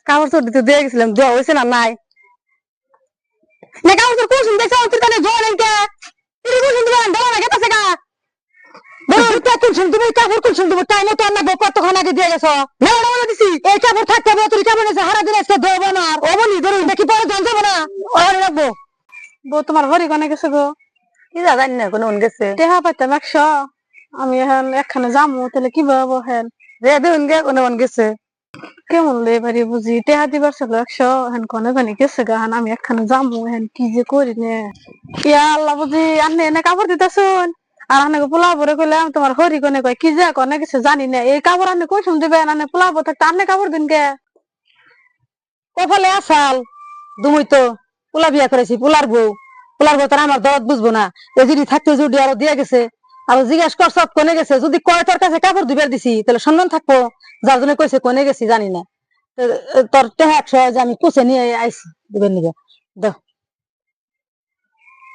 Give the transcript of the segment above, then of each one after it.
কাপড় চোর দিতে দিয়ে গেছিলাম, দেওয়া হয়েছে না নাই না কাপড় চোর কোন শুনতে তোর কানে জোর এনকে তুই কোন শুনতে দেওয়া না গেছে গা কোন শুনতে কাপড় কোন শুনতে টাইমে তো না কতক্ষণ আগে দিয়ে গেছো না ওরা দিছি এই কাপড় থাকতে হবে তুই কাপড় এসে হারা দিন আজকে দেবো না ও বলি ধরুন দেখি পরে জান যাবো না ওরে রাখবো বউ তোমার হরি কনে গেছে গো? কি জানি না কোনো গেছে টেহা পাইতাম 100, আমি এখন একখানে যামু তাহলে কি বাবু হেন রে দেখুন গে কোনো গেছে কেমন লে বাড়ি বুঝি টেহা দিবার ছিল 100 হেন কনে জানি গেছে গা আমি একখানে যামু হেন কি যে করি নে ইয়া আল্লাহ বুঝি আন্নে এনে কাপড় দিতেছুন আর আনে পোলা ভরে কইলাম তোমার হরি কনে কয় কি যে কনে গেছে জানি না এই কাপড় আনে কই শুন দিবেন আনে পোলা ভরে থাকতে আন্নে কাপড় দিন কে কপালে আসাল দুমুই তো পোলা বিয়া করেছি পোলার বউ তার আমার দরদ বুঝবো না এই যদি থাকতে যদি আরো দিয়ে গেছে আর জিজ্ঞাসা করছ কোনে গেছে যদি কয় তোর কাছে কাপড় দিবার দিছি তাহলে সম্মান থাকবো যার জন্য কইছে কোনে গেছি জানি না তোর টেহা 100 যে আমি কুছে নিয়ে আইছি দিবেন নিবে দাও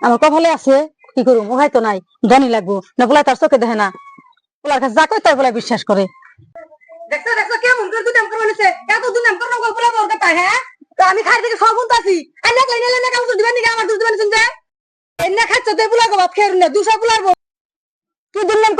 আমার কপালে আছে কি করুম ও হয়তো নাই ধনী লাগবো না পোলা তার চোখে দেখে না পোলার কাছে যা কয় তাই বলে বিশ্বাস করে দেখছো দেখছো কেমন করে দুই নাম করে বলেছে এত দুই নাম করে পোলা বলতে তাই হ্যাঁ তো আমি খাই থেকে সব বলতাছি আইনা কইনা না কাপড় দিবেন নি আমার দুধ দিবেন শুনছে এন্না খাচ্ছ তো পোলা গো ভাত খেয়ে না 200 পোলার কি দুর্নাম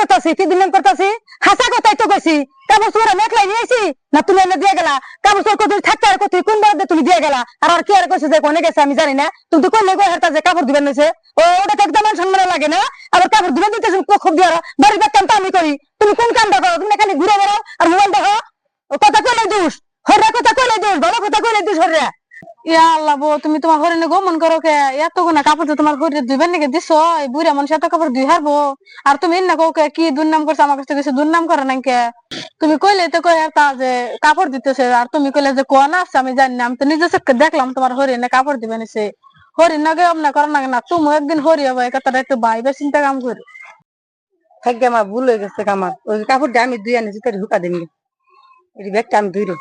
করতাছি হাসা কথাই তো কইছি কাপড় চোরা মেখলাই নিয়েছি না তুমি এনে দিয়ে গেলা কাপড় চোর কত থাকতে আর কত কোন বাদ তুমি দিয়ে গেলা আর কি আর কইছে যে কোনে গেছে আমি জানি না তুমি তো কোনে কই হারতা যে কাপড় দিবেন নইছে ও ওটা তো একদম সম্মান লাগে না আবার কাপড় দিবেন দিতেছ খুব দিয়া বাড়ির কাম তো আমি করি তুমি কোন কামটা করো তুমি খালি ঘুরে বেড়াও আর মোবাইল দেখো ও কথা কইলে দোষ হররা কথা কইলে দোষ ভালো কথা কইলে দোষ হররা ইয়া আল্লাহ বউ তুমি তোমার হরিণে গোমন করো কে এত গুনা কাপড় তো তোমার হরিণে দুইবার নাকি দিছো এই বুড়া মানুষ এত কাপড় দুই হারবো আর তুমি না কও কে কি দুর্নাম করছো আমার কাছে কিছু দুর্নাম করে নাই কে তুমি কইলে তো কই আর তা যে কাপড় দিতেছে আর তুমি কইলে যে কোন আছে আমি জানি না আমি তো নিজে চোখে দেখলাম তোমার হরিণে কাপড় দিবে নিছে হরিণ নাগে অমনা করো না তুমি একদিন হরি হবে এই কথাটা একটু বাইবে চিন্তা কাম করো ভাগ্য আমার ভুল হয়ে গেছে আমার ওই কাপড়টা আমি দুই আনিছি তোর হুকা দিন এই ব্যাগটা আমি ধুইরো